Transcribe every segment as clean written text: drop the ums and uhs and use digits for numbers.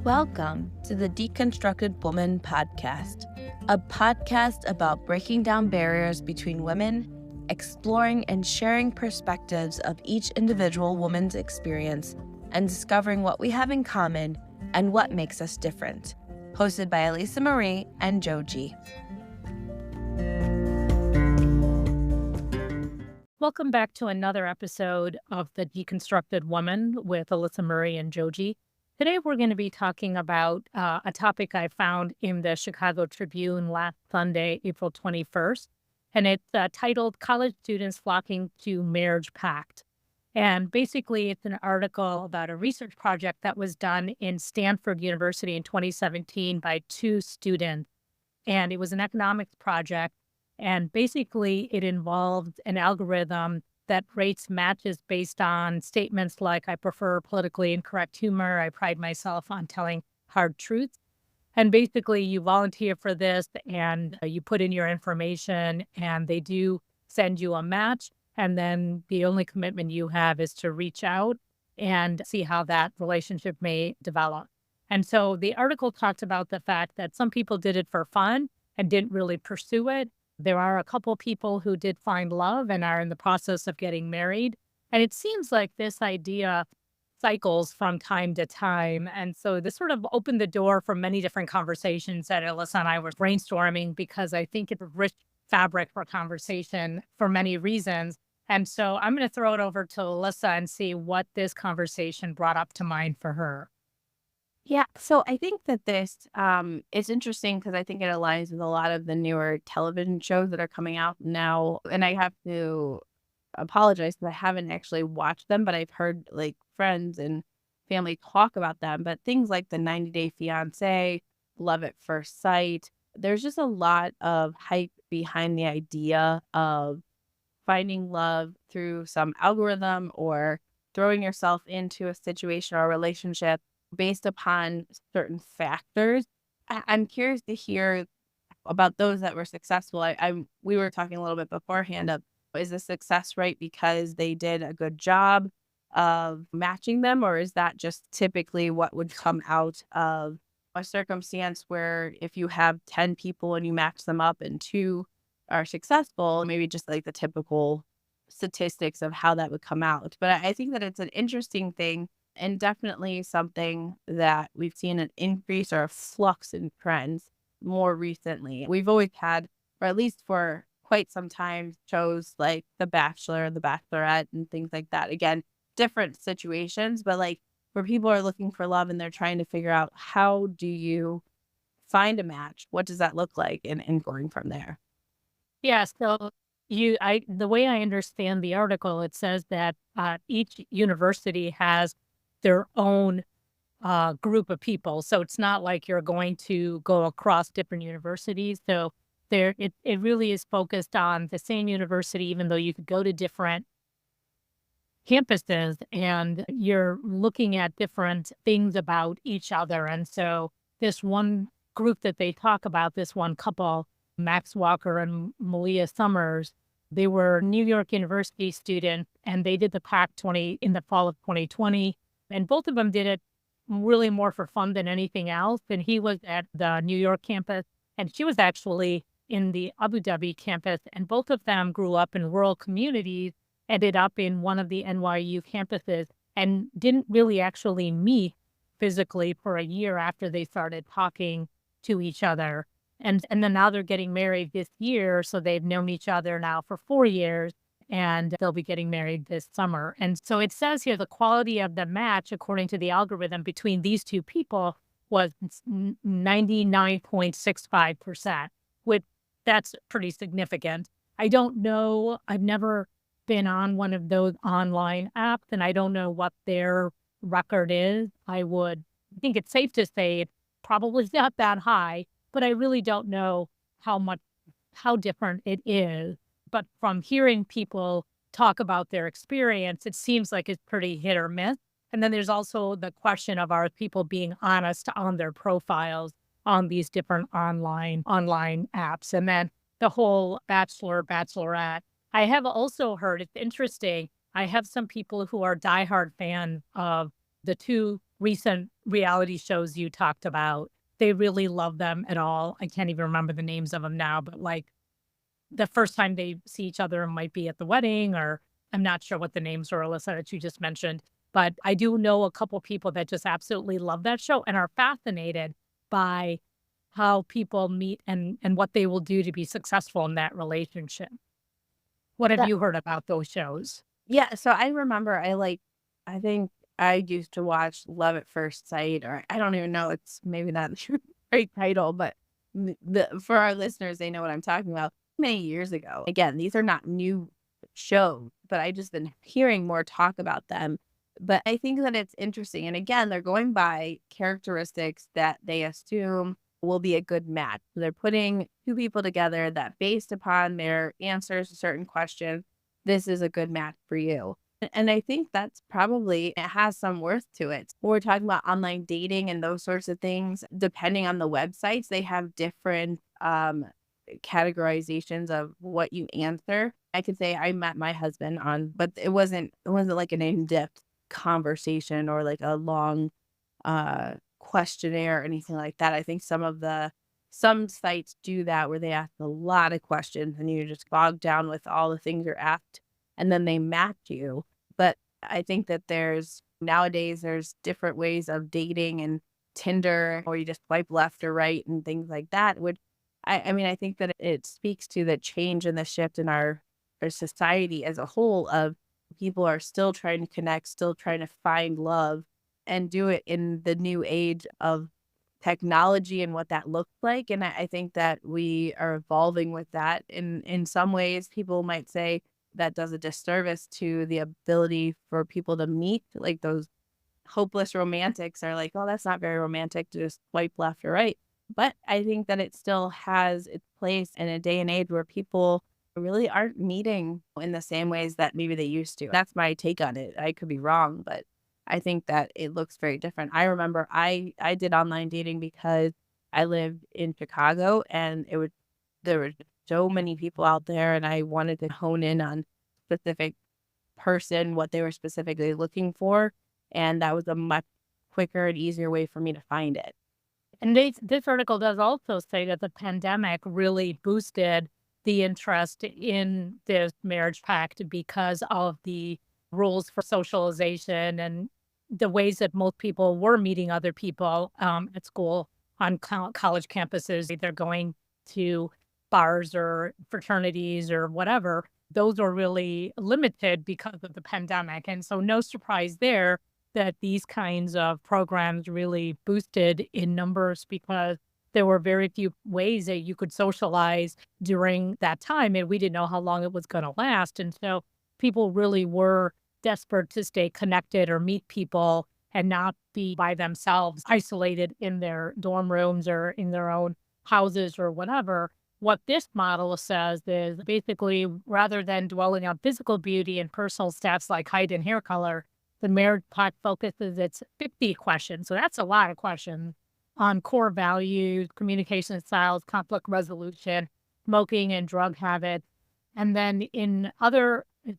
Welcome to the Deconstructed Woman podcast, a podcast about breaking down barriers between women, exploring and sharing perspectives of each individual woman's experience, and discovering what we have in common and what makes us different. Hosted by Elisa Marie and Joji. Welcome back to another episode of The Deconstructed Woman with Alyssa Murray and Joji. Today, we're going to be talking about a topic I found in the Chicago Tribune last Sunday, April 21st, and it's titled College Students Flocking to Marriage Pact. And basically, it's an article about a research project that was done in Stanford University in 2017 by two students. And it was an economics project. And basically, it involved an algorithm that rates matches based on statements like, I prefer politically incorrect humor, I pride myself on telling hard truths. And basically, you volunteer for this and you put in your information and they do send you a match. And then the only commitment you have is to reach out and see how that relationship may develop. And so the article talked about the fact that some people did it for fun and didn't really pursue it. There are a couple people who did find love and are in the process of getting married. And it seems like this idea cycles from time to time. And so this sort of opened the door for many different conversations that Alyssa and I were brainstorming because I think it's a rich fabric for conversation for many reasons. And so I'm going to throw it over to Alyssa and see what this conversation brought up to mind for her. Yeah, so I think that this is interesting because I think it aligns with a lot of the newer television shows that are coming out now. And I have to apologize because I haven't actually watched them, but I've heard like friends and family talk about them. But things like the 90-Day Fiancé, Love at First Sight, there's just a lot of hype behind the idea of finding love through some algorithm or throwing yourself into a situation or a relationship based upon certain factors. I'm curious to hear about those that were successful. We were talking a little bit beforehand of, is the success rate because they did a good job of matching them, or is that just typically what would come out of a circumstance where if you have 10 people and you match them up and 2 are successful, maybe just like the typical statistics of how that would come out. But I think that it's an interesting thing and definitely something that we've seen an increase or a flux in trends more recently. We've always had, or at least for quite some time, shows like The Bachelor, The Bachelorette, and things like that. Again, different situations, but like where people are looking for love and they're trying to figure out how do you find a match? What does that look like? And going from there. Yeah, so the way I understand the article, it says that each university has their own group of people. So it's not like you're going to go across different universities. So it really is focused on the same university, even though you could go to different campuses and you're looking at different things about each other. And so this one group that they talk about, this one couple, Max Walker and Malia Summers, they were New York University students and they did the Pact in the fall of 2020. And both of them did it really more for fun than anything else. And he was at the New York campus and she was actually in the Abu Dhabi campus. And both of them grew up in rural communities, ended up in one of the NYU campuses and didn't really actually meet physically for a year after they started talking to each other. And then now they're getting married this year. So they've known each other now for 4 years. And they'll be getting married this summer. And so it says here the quality of the match, according to the algorithm, between these two people was 99.65%, which that's pretty significant. I don't know. I've never been on one of those online apps, and I don't know what their record is. I think it's safe to say it's probably not that high, but I really don't know how different it is. But from hearing people talk about their experience, it seems like it's pretty hit or miss. And then there's also the question of, are people being honest on their profiles on these different online apps? And then the whole bachelor, bachelorette. I have also heard, it's interesting, I have some people who are diehard fans of the two recent reality shows you talked about, they really love them at all. I can't even remember the names of them now, but like the first time they see each other might be at the wedding, or I'm not sure what the names are, Alyssa, that you just mentioned. But I do know a couple people that just absolutely love that show and are fascinated by how people meet and what they will do to be successful in that relationship. What have That you heard about those shows? Yeah, so I remember I think I used to watch Love at First Sight, or I don't even know, it's maybe not the right title, but for our listeners, they know what I'm talking about. Many years ago. Again, these are not new shows, but I just been hearing more talk about them. But I think that it's interesting. And again, they're going by characteristics that they assume will be a good match. So they're putting two people together that based upon their answers to certain questions, this is a good match for you. And I think that's probably it has some worth to it. When we're talking about online dating and those sorts of things, depending on the websites, they have different categorizations of what you answer. I could say I met my husband on, but it wasn't like an in-depth conversation or like a long questionnaire or anything like that. I think some sites do that where they ask a lot of questions and you're just bogged down with all the things you're asked and then they match you. But I think that there's different ways of dating and Tinder or you just swipe left or right and things like that, which I mean, I think that it speaks to the change and the shift in our society as a whole of people are still trying to connect, still trying to find love and do it in the new age of technology and what that looks like. And I think that we are evolving with that. In some ways, people might say that does a disservice to the ability for people to meet. Like those hopeless romantics are like, oh, that's not very romantic to just swipe left or right. But I think that it still has its place in a day and age where people really aren't meeting in the same ways that maybe they used to. That's my take on it. I could be wrong, but I think that it looks very different. I remember I did online dating because I lived in Chicago and there were so many people out there and I wanted to hone in on specific person, what they were specifically looking for, and that was a much quicker and easier way for me to find it. And this article does also say that the pandemic really boosted the interest in this marriage pact because of the rules for socialization and the ways that most people were meeting other people at school on college campuses, either going to bars or fraternities or whatever. Those are really limited because of the pandemic. And so, no surprise there that these kinds of programs really boosted in numbers because there were very few ways that you could socialize during that time, and we didn't know how long it was gonna last, and so people really were desperate to stay connected or meet people and not be by themselves, isolated in their dorm rooms or in their own houses or whatever. What this model says is basically, rather than dwelling on physical beauty and personal stats like height and hair color, the marriage pact focuses its 50 questions, so that's a lot of questions, on core values, communication styles, conflict resolution, smoking and drug habits. And then in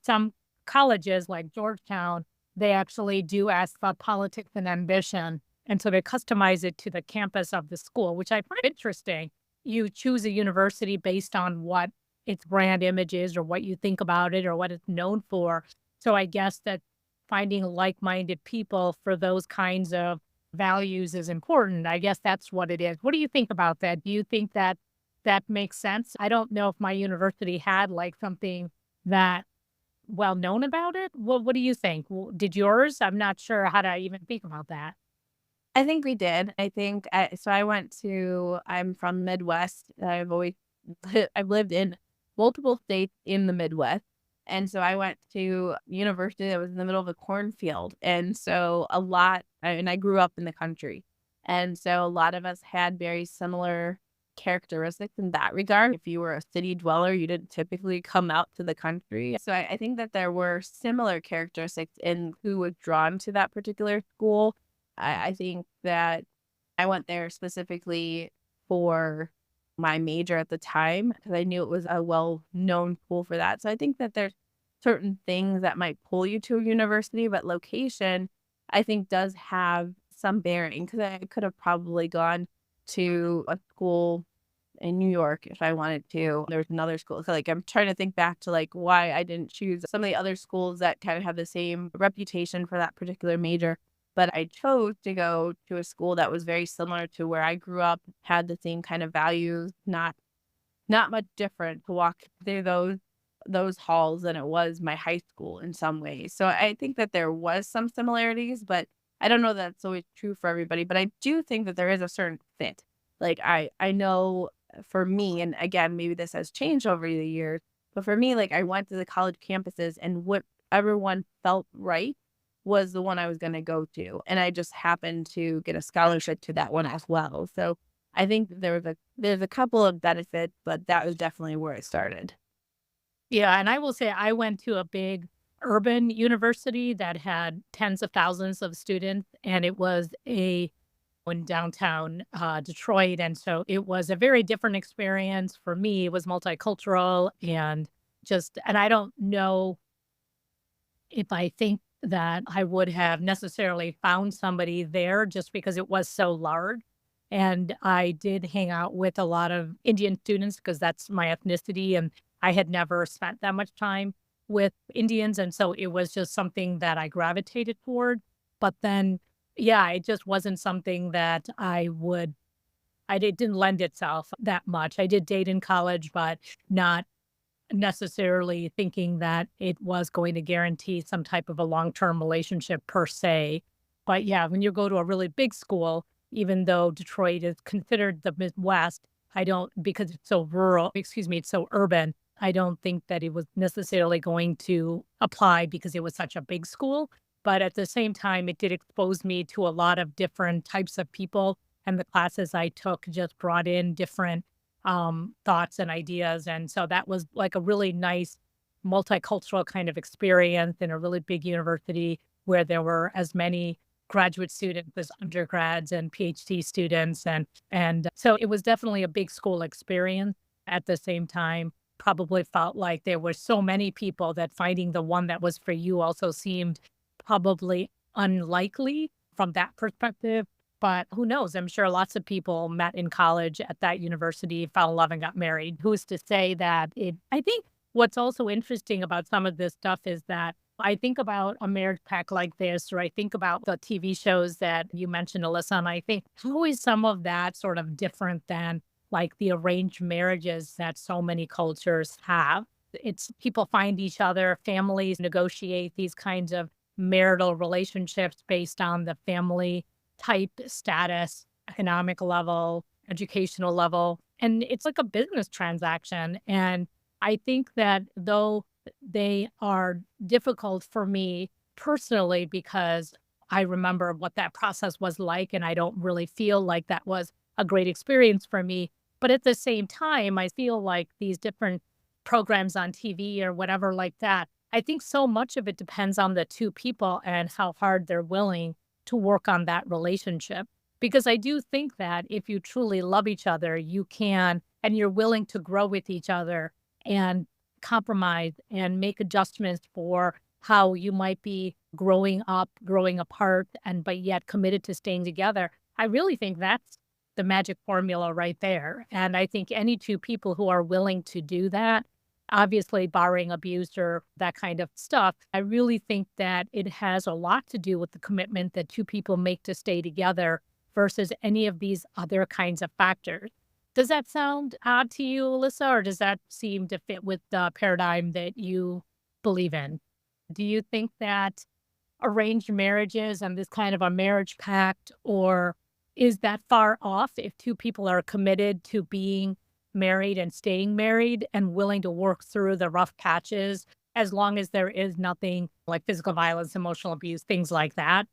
some colleges like Georgetown, they actually do ask about politics and ambition. And so they customize it to the campus of the school, which I find interesting. You choose a university based on what its brand image is or what you think about it or what it's known for. So I guess that finding like-minded people for those kinds of values is important. I guess that's what it is. What do you think about that? Do you think that that makes sense? I don't know if my university had like something that well known about it. What do you think? Did yours? I'm not sure how to even think about that. I think we did. I'm from Midwest. I've lived in multiple states in the Midwest. And so I went to university that was in the middle of a cornfield. And so and I grew up in the country. And so a lot of us had very similar characteristics in that regard. If you were a city dweller, you didn't typically come out to the country. So I think that there were similar characteristics in who was drawn to that particular school. I think that I went there specifically for my major at the time because I knew it was a well-known school for that. So I think that there's certain things that might pull you to a university, but location, I think, does have some bearing because I could have probably gone to a school in New York if I wanted to. There was another school. So, like, I'm trying to think back to like why I didn't choose some of the other schools that kind of have the same reputation for that particular major. But I chose to go to a school that was very similar to where I grew up, had the same kind of values, not much different to walk through those halls than it was my high school in some ways. So I think that there was some similarities, but I don't know that that's always true for everybody. But I do think that there is a certain fit. Like I know for me, and again, maybe this has changed over the years, but for me, like I went to the college campuses and what everyone felt right was the one I was going to go to. And I just happened to get a scholarship to that one as well. So I think there's a couple of benefits, but that was definitely where it started. Yeah, and I will say I went to a big urban university that had tens of thousands of students, and it was a in downtown, Detroit, and so it was a very different experience for me. It was multicultural and I don't know if I think that I would have necessarily found somebody there just because it was so large. And I did hang out with a lot of Indian students because that's my ethnicity. And I had never spent that much time with Indians. And so it was just something that I gravitated toward. But then, yeah, it just wasn't something that it didn't lend itself that much. I did date in college, but not necessarily thinking that it was going to guarantee some type of a long-term relationship per se. But yeah, when you go to a really big school, even though Detroit is considered the Midwest, I don't because it's so rural, excuse me, it's so urban, I don't think that it was necessarily going to apply because it was such a big school. But at the same time, it did expose me to a lot of different types of people, and the classes I took just brought in different thoughts and ideas. And so that was like a really nice multicultural kind of experience in a really big university where there were as many graduate students as undergrads and PhD students. And so it was definitely a big school experience. At the same time, probably felt like there were so many people that finding the one that was for you also seemed probably unlikely from that perspective. But who knows? I'm sure lots of people met in college at that university, fell in love, and got married. Who's to say that I think what's also interesting about some of this stuff is that I think about a marriage pact like this, or I think about the TV shows that you mentioned, Alyssa, and I think how is some of that sort of different than like the arranged marriages that so many cultures have? It's people find each other, families negotiate these kinds of marital relationships based on the family type, status, economic level, educational level, and it's like a business transaction. And I think that though they are difficult for me personally because I remember what that process was like, and I don't really feel like that was a great experience for me. But at the same time, I feel like these different programs on TV or whatever like that, I think so much of it depends on the two people and how hard they're willing to work on that relationship. Because I do think that if you truly love each other, you can, and you're willing to grow with each other and compromise and make adjustments for how you might be growing up, growing apart, and but yet committed to staying together. I really think that's the magic formula right there. And I think any two people who are willing to do that, obviously barring abuse or that kind of stuff, I really think that it has a lot to do with the commitment that two people make to stay together versus any of these other kinds of factors. Does that sound odd to you, Alyssa, or does that seem to fit with the paradigm that you believe in? Do you think that arranged marriages and this kind of a marriage pact, or is that far off if two people are committed to being married and staying married and willing to work through the rough patches as long as there is nothing like physical violence, emotional abuse, things like that?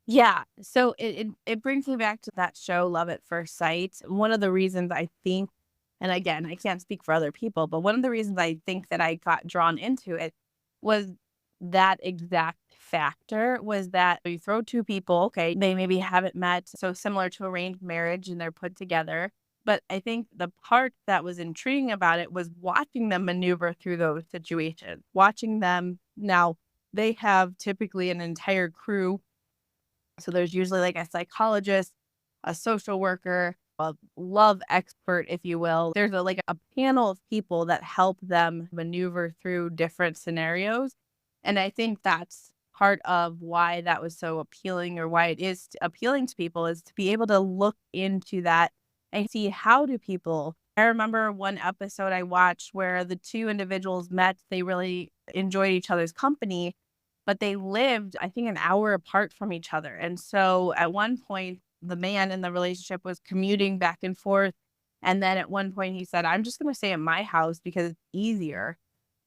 Yeah. So it brings me back to that show, Love at First Sight. One of the reasons I think, and again, I can't speak for other people, but one of the reasons I think that I got drawn into it was that exact factor was that you throw two people, okay, they maybe haven't met, so similar to arranged marriage and they're put together. But I think the part that was intriguing about it was watching them maneuver through those situations, watching them now they have typically an entire crew So there's usually like a psychologist, a social worker, a love expert, if you will. There's a panel of people that help them maneuver through different scenarios. And I think that's part of why that was so appealing, or why it is appealing to people, is to be able to look into that and see, how do people. I remember one episode I watched where the two individuals met, they really enjoyed each other's company, but they lived, I think, an hour apart from each other. And so at one point, the man in the relationship was commuting back and forth. And then at one point, he said, I'm just going to stay at my house because it's easier.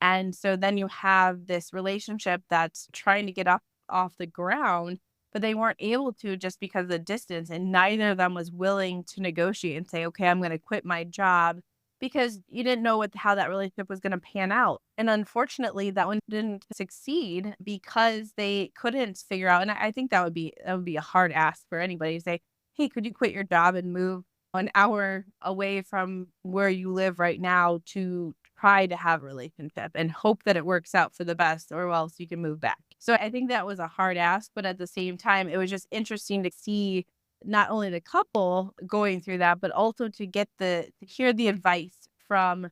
And so then you have this relationship that's trying to get up off the ground, but they weren't able to just because of the distance. And neither of them was willing to negotiate and say, okay, I'm going to quit my job, because you didn't know how that relationship was going to pan out. And unfortunately, that one didn't succeed because they couldn't figure out. And I think that would be a hard ask for anybody to say, "Hey, could you quit your job and move an hour away from where you live right now to try to have a relationship and hope that it works out for the best, or else you can move back." So I think that was a hard ask, but at the same time, it was just interesting to see not only the couple going through that, but also to hear the advice from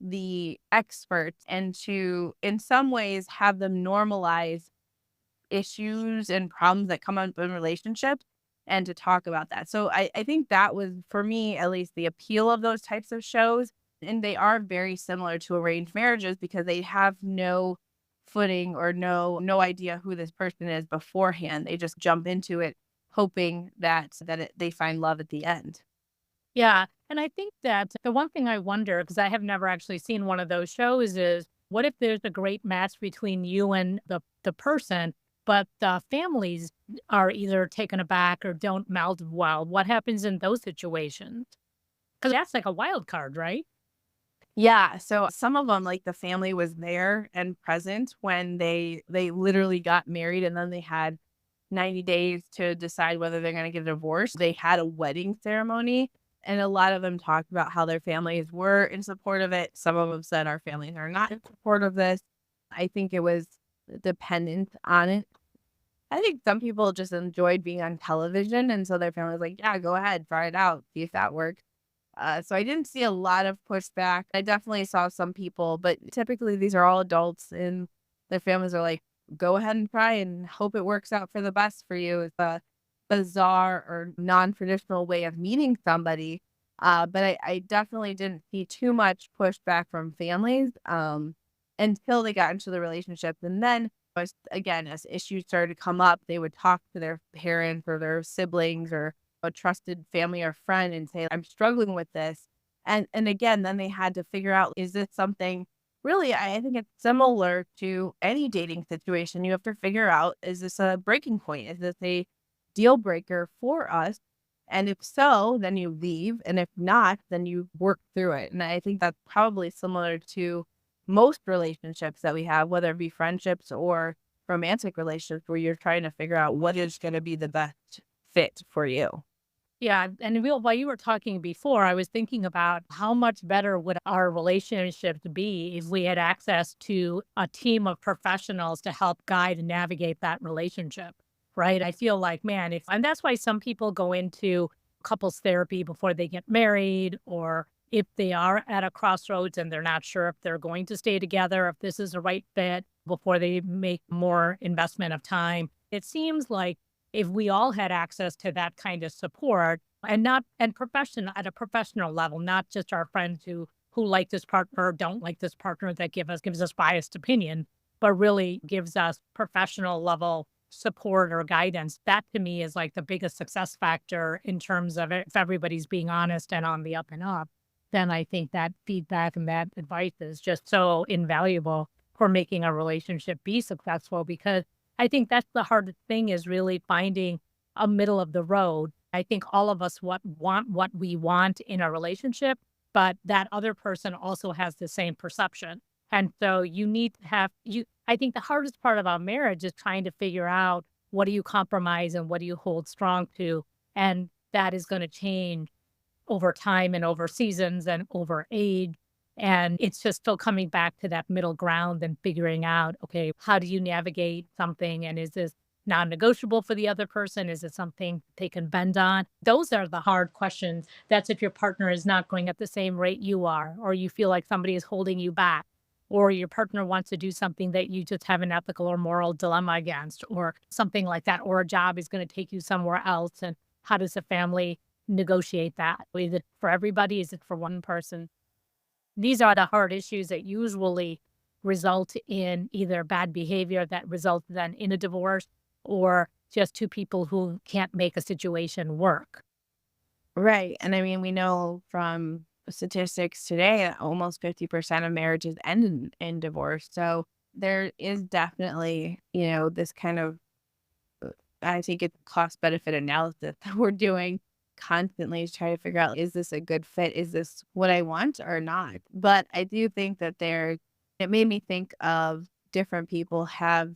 the experts, and to, in some ways, have them normalize issues and problems that come up in relationships, and to talk about that. So I think that was, for me at least, the appeal of those types of shows. And they are very similar to arranged marriages because they have no footing, or no idea who this person is beforehand. They just jump into it hoping they find love at the end. Yeah, and I think that the one thing I wonder, because I have never actually seen one of those shows, is what if there's a great match between you and the person, but the families are either taken aback or don't meld well? What happens in those situations? Because that's like a wild card, right? Yeah, so some of them, like, the family was there and present when they literally got married, and then they had 90 days to decide whether they're gonna get a divorce. They had a wedding ceremony, and a lot of them talked about how their families were in support of it. Some of them said, "Our families are not in support of this." I think it was dependent on it. I think some people just enjoyed being on television, and so their family was like, "Yeah, go ahead, try it out, see if that works." So I didn't see a lot of pushback. I definitely saw some people, but typically these are all adults, and their families are like, go ahead and try and hope it works out for the best for you. It's a bizarre or non-traditional way of meeting somebody. But I definitely didn't see too much pushback from families until they got into the relationships. And then, again, as issues started to come up, they would talk to their parents or their siblings or a trusted family or friend and say, I'm struggling with this. And again, then they had to figure out, is this something really, I think it's similar to any dating situation. You have to figure out, is this a breaking point? Is this a deal breaker for us? And if so, then you leave. And if not, then you work through it. And I think that's probably similar to most relationships that we have, whether it be friendships or romantic relationships, where you're trying to figure out what is going to be the best fit for you. Yeah, and while you were talking before, I was thinking about how much better would our relationships be if we had access to a team of professionals to help guide and navigate that relationship, right? I feel like, man, and that's why some people go into couples therapy before they get married, or if they are at a crossroads and they're not sure if they're going to stay together, if this is the right fit, before they make more investment of time. It seems like if we all had access to that kind of support, and not and profession at a professional level, not just our friends who like this partner or don't like this partner, that gives us biased opinion, but really gives us professional level support or guidance. That to me is like the biggest success factor in terms of if everybody's being honest and on the up and up, then I think that feedback and that advice is just so invaluable for making a relationship be successful, because I think that's the hardest thing, is really finding a middle of the road. I think all of us want what we want in a relationship, but that other person also has the same perception. And so you need to have you I think the hardest part about marriage is trying to figure out, what do you compromise and what do you hold strong to? And that is going to change over time and over seasons and over age. And it's just still coming back to that middle ground and figuring out, okay, how do you navigate something? And is this non-negotiable for the other person? Is it something they can bend on? Those are the hard questions. That's if your partner is not going at the same rate you are, or you feel like somebody is holding you back, or your partner wants to do something that you just have an ethical or moral dilemma against, or something like that, or a job is going to take you somewhere else. And how does the family negotiate that? Is it for everybody? Is it for one person? These are the hard issues that usually result in either bad behavior that results then in a divorce, or just two people who can't make a situation work. Right. And I mean, we know from statistics today that almost 50% of marriages end in divorce. So there is definitely, this kind of, I think it's cost benefit analysis that we're doing constantly to try to figure out, is this a good fit? Is this what I want or not? But I do think that it made me think of different people have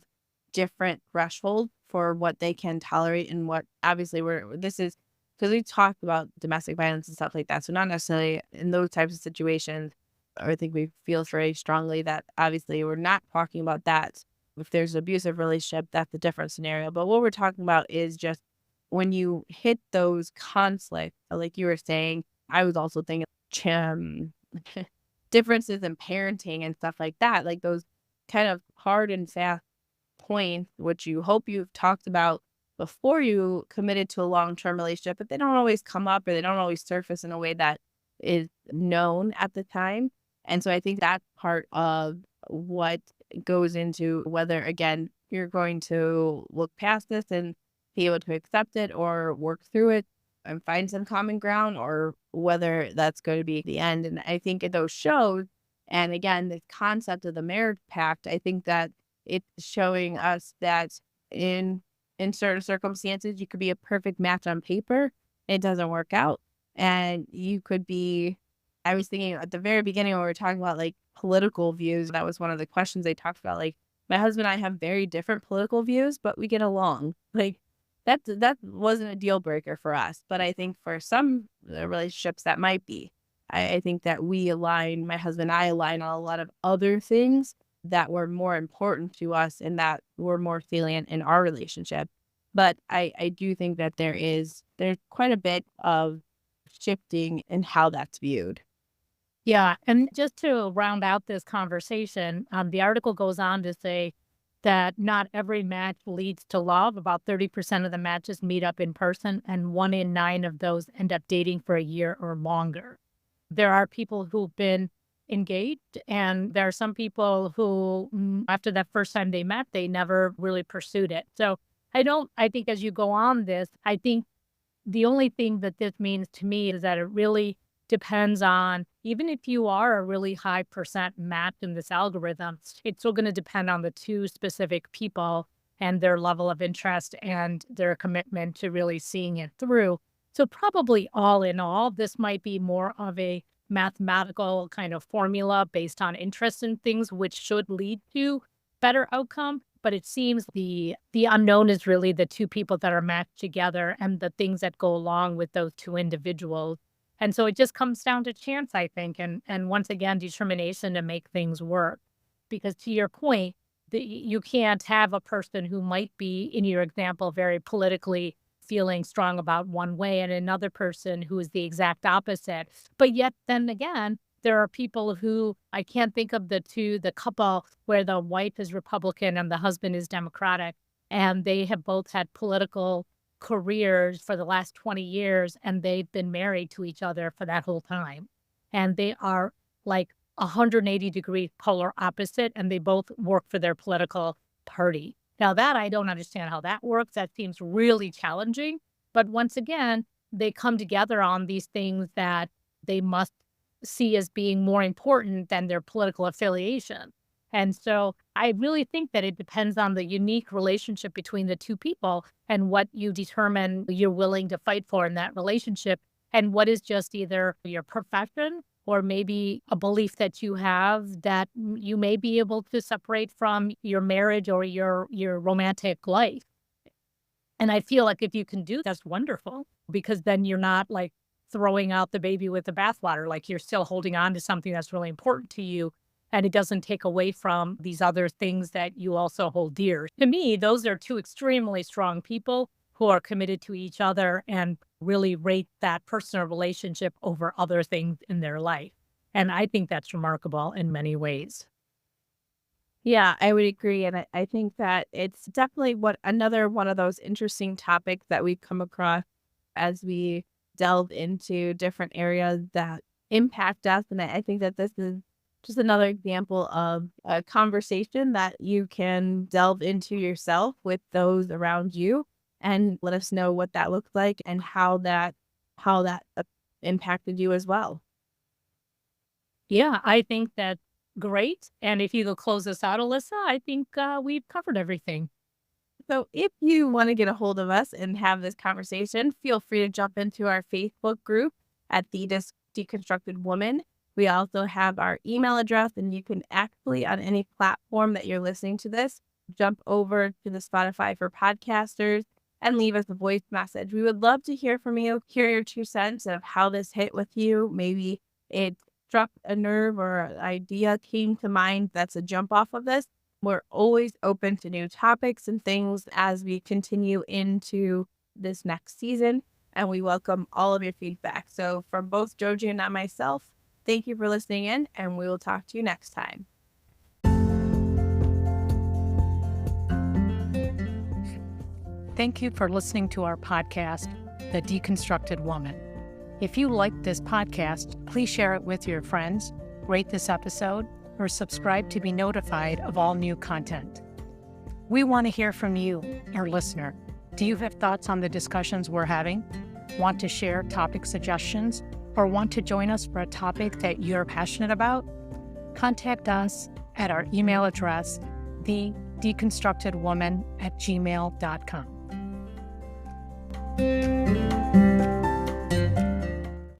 different thresholds for what they can tolerate and what obviously this is because we talked about domestic violence and stuff like that. So not necessarily in those types of situations. I think we feel very strongly that obviously we're not talking about that. If there's an abusive relationship, that's a different scenario. But what we're talking about is just when you hit those conflicts, like you were saying, I was also thinking differences in parenting and stuff like that, like those kind of hard and fast points, which you hope you've talked about before you committed to a long-term relationship, but they don't always come up or they don't always surface in a way that is known at the time. And so I think that's part of what goes into whether, again, you're going to look past this and be able to accept it or work through it and find some common ground, or whether that's going to be the end. And I think in those shows, and again, the concept of the marriage pact, I think that it's showing us that in certain circumstances, you could be a perfect match on paper. It doesn't work out. And you could be, I was thinking at the very beginning when we were talking about like political views, that was one of the questions they talked about. Like, my husband and I have very different political views, but we get along. Like, that wasn't a deal breaker for us. But I think for some relationships, that might be. I think that my husband and I align on a lot of other things that were more important to us and that were more salient in our relationship. But I do think that there's quite a bit of shifting in how that's viewed. Yeah, and just to round out this conversation, the article goes on to say that not every match leads to love. About 30% of the matches meet up in person, and 1 in 9 of those end up dating for a year or longer. There are people who've been engaged, and there are some people who, after that first time they met, they never really pursued it. So I think as you go on this, I think the only thing that this means to me is that it really depends on, even if you are a really high percent match in this algorithm, it's still going to depend on the two specific people and their level of interest and their commitment to really seeing it through. So probably all in all, this might be more of a mathematical kind of formula based on interest in things, which should lead to better outcome. But it seems the unknown is really the two people that are matched together and the things that go along with those two individuals. And so it just comes down to chance, I think, and once again, determination to make things work. Because to your point, you can't have a person who might be, in your example, very politically feeling strong about one way and another person who is the exact opposite. But yet then again, there are people who I can't think of the couple where the wife is Republican and the husband is Democratic, and they have both had political careers for the last 20 years, and they've been married to each other for that whole time. And they are like 180-degree polar opposite, and they both work for their political party. Now that I don't understand how that works. That seems really challenging. But once again, they come together on these things that they must see as being more important than their political affiliation. And so I really think that it depends on the unique relationship between the two people and what you determine you're willing to fight for in that relationship, and what is just either your profession or maybe a belief that you have that you may be able to separate from your marriage or your romantic life. And I feel like if you can do that's wonderful, because then you're not like throwing out the baby with the bathwater, like you're still holding on to something that's really important to you. and it doesn't take away from these other things that you also hold dear. To me, those are two extremely strong people who are committed to each other and really rate that personal relationship over other things in their life. And I think that's remarkable in many ways. Yeah, I would agree, and I think that it's definitely what another one of those interesting topics that we come across as we delve into different areas that impact us, and I think that this is just another example of a conversation that you can delve into yourself with those around you, and let us know what that looks like and how that impacted you as well. Yeah, I think that's great. And if you could close us out, Alyssa, I think we've covered everything. So if you want to get a hold of us and have this conversation, feel free to jump into our Facebook group at Deconstructed Woman. We also have our email address, and you can actually, on any platform that you're listening to this, jump over to the Spotify for podcasters and leave us a voice message. We would love to hear from you, hear your 2 cents of how this hit with you. Maybe it struck a nerve or an idea came to mind that's a jump off of this. We're always open to new topics and things as we continue into this next season, and we welcome all of your feedback. So, from both Joji and myself, thank you for listening in, and we will talk to you next time. Thank you for listening to our podcast, The Deconstructed Woman. If you like this podcast, please share it with your friends, rate this episode, or subscribe to be notified of all new content. We want to hear from you, our listener. Do you have thoughts on the discussions we're having? Want to share topic suggestions? Or want to join us for a topic that you're passionate about? Contact us at our email address, thedeconstructedwoman@gmail.com.